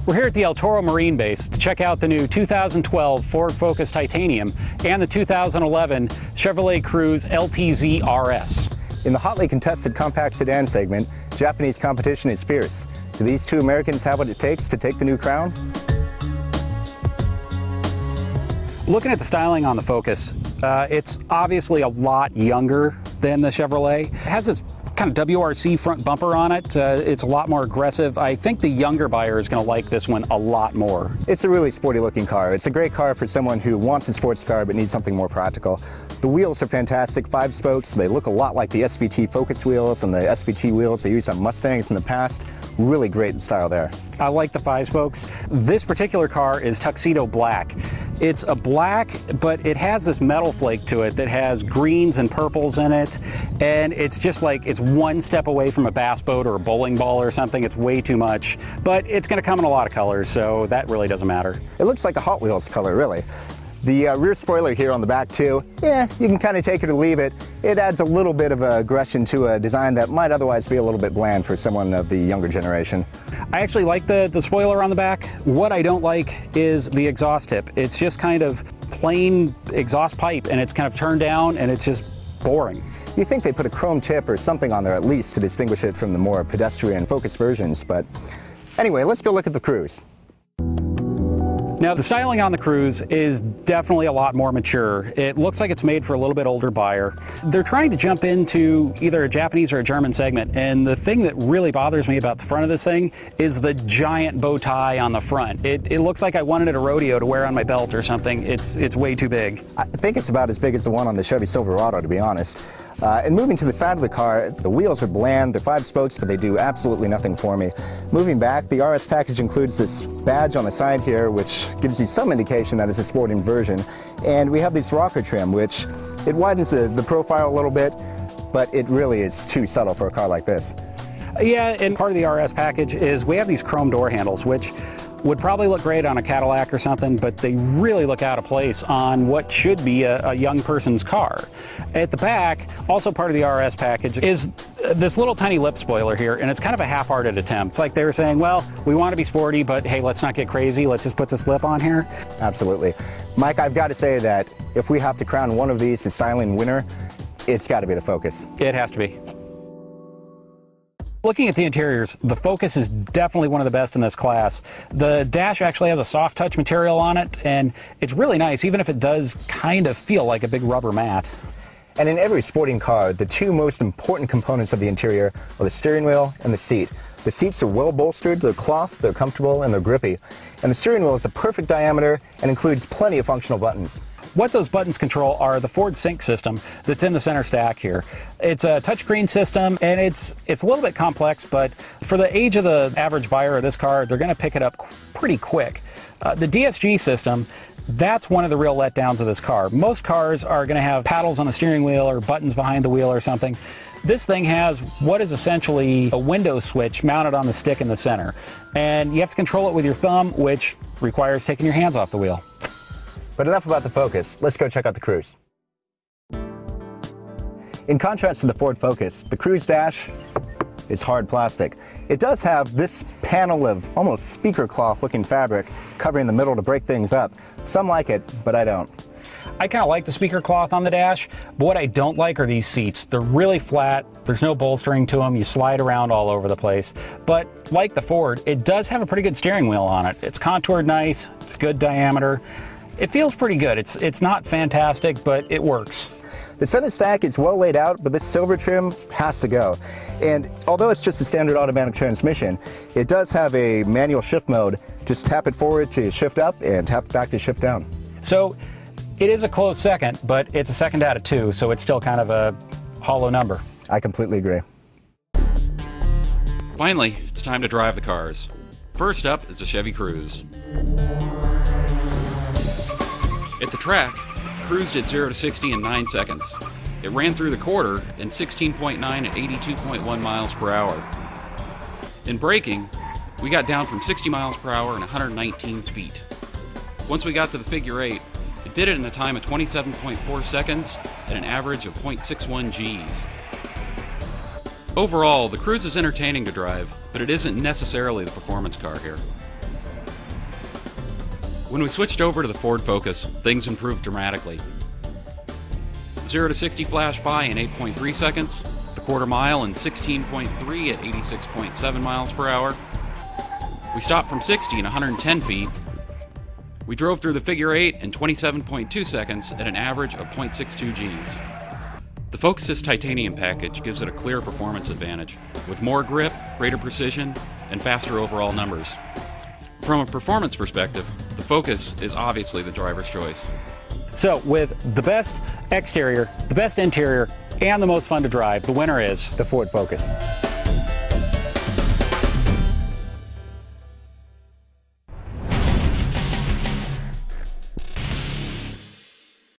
We're here at the El Toro Marine Base to check out the new 2012 Ford Focus Titanium and the 2011 Chevrolet Cruze LTZ RS. In the hotly contested compact sedan segment, Japanese competition is fierce. Do these two Americans have what it takes to take the new crown? Looking at the styling on the Focus, it's obviously a lot younger than the Chevrolet. It has this kind of WRC front bumper on it. It's a lot more aggressive. I think the younger buyer is going to like this one a lot more. It's a really sporty looking car. It's a great car for someone who wants a sports car but needs something more practical. The wheels are fantastic, 5 spokes. They look a lot like the SVT Focus wheels and the SVT wheels they used on Mustangs in the past. Really great in style there. I like the 5 spokes. This particular car is tuxedo black. It's a black, but it has this metal flake to it that has greens and purples in it, and it's just like it's one step away from a bass boat or a bowling ball or something. It's way too much, but it's going to come in a lot of colors, so that really doesn't matter. It looks like a Hot Wheels color, really. The rear spoiler here on the back too, yeah, you can kind of take it or leave it. It adds a little bit of aggression to a design that might otherwise be a little bit bland for someone of the younger generation. I actually like the spoiler on the back. What I don't like is the exhaust tip. It's just kind of plain exhaust pipe, and it's kind of turned down, and it's just boring. You think they put a chrome tip or something on there at least to distinguish it from the more pedestrian Focus versions, but anyway, let's go look at the Cruze. Now, the styling on the Cruze is definitely a lot more mature. It looks like it's made for a little bit older buyer. They're trying to jump into either a Japanese or a German segment, and the thing that really bothers me about the front of this thing is the giant bow tie on the front. It looks like I wanted at a rodeo to wear on my belt or something. It's way too big. I think it's about as big as the one on the Chevy Silverado, to be honest. And moving to the side of the car, the wheels are bland. They're 5 spokes, but they do absolutely nothing for me. Moving back, the RS package includes this badge on the side here, which gives you some indication that it's a sporting version. And we have this rocker trim, which it widens the profile a little bit, but it really is too subtle for a car like this. Yeah, and part of the RS package is we have these chrome door handles, which would probably look great on a Cadillac or something, but they really look out of place on what should be a young person's car. At the back, also part of the RS package, is this little tiny lip spoiler here, and it's kind of a half-hearted attempt. It's like they were saying, well, we want to be sporty, but hey, let's not get crazy. Let's just put this lip on here. Absolutely. Mike, I've got to say that if we have to crown one of these the styling winner, it's got to be the Focus. It has to be. Looking at the interiors, the Focus is definitely one of the best in this class. The dash actually has a soft touch material on it, and it's really nice, even if it does kind of feel like a big rubber mat. And in every sporting car, the two most important components of the interior are the steering wheel and the seat. The seats are well bolstered, they're cloth, they're comfortable, and they're grippy. And the steering wheel is the perfect diameter and includes plenty of functional buttons. What those buttons control are the Ford Sync system that's in the center stack here. It's a touchscreen system, and it's a little bit complex, but for the age of the average buyer of this car, they're going to pick it up pretty quick. The DSG system, that's one of the real letdowns of this car. Most cars are going to have paddles on the steering wheel or buttons behind the wheel or something. This thing has what is essentially a window switch mounted on the stick in the center, and you have to control it with your thumb, which requires taking your hands off the wheel. But enough about the Focus, let's go check out the Cruze. In contrast to the Ford Focus, the Cruze dash is hard plastic. It does have this panel of almost speaker cloth looking fabric covering the middle to break things up. Some like it, but I don't. I kind of like the speaker cloth on the dash, but what I don't like are these seats. They're really flat, there's no bolstering to them, you slide around all over the place. But like the Ford, it does have a pretty good steering wheel on it. It's contoured nice, it's good diameter. It feels pretty good. It's not fantastic, but it works. The center stack is well laid out, but this silver trim has to go. And although it's just a standard automatic transmission, it does have a manual shift mode. Just tap it forward to shift up and tap it back to shift down. So it is a close second, but it's a second out of 2, so it's still kind of a hollow number. I completely agree. Finally, it's time to drive the cars. First up is the Chevy Cruze. At the track, Cruze did 0 to 60 in 9 seconds. It ran through the quarter in 16.9 at 82.1 miles per hour. In braking, we got down from 60 miles per hour and 119 feet. Once we got to the figure 8, it did it in a time of 27.4 seconds at an average of 0.61 Gs. Overall, the Cruze is entertaining to drive, but it isn't necessarily the performance car here. When we switched over to the Ford Focus, things improved dramatically. 0 to 60 flashed by in 8.3 seconds, the quarter mile in 16.3 at 86.7 miles per hour. We stopped from 60 in 110 feet. We drove through the figure 8 in 27.2 seconds at an average of 0.62 Gs. The Focus's titanium package gives it a clear performance advantage, with more grip, greater precision, and faster overall numbers. From a performance perspective, the Focus is obviously the driver's choice. So with the best exterior, the best interior, and the most fun to drive, the winner is The Ford Focus.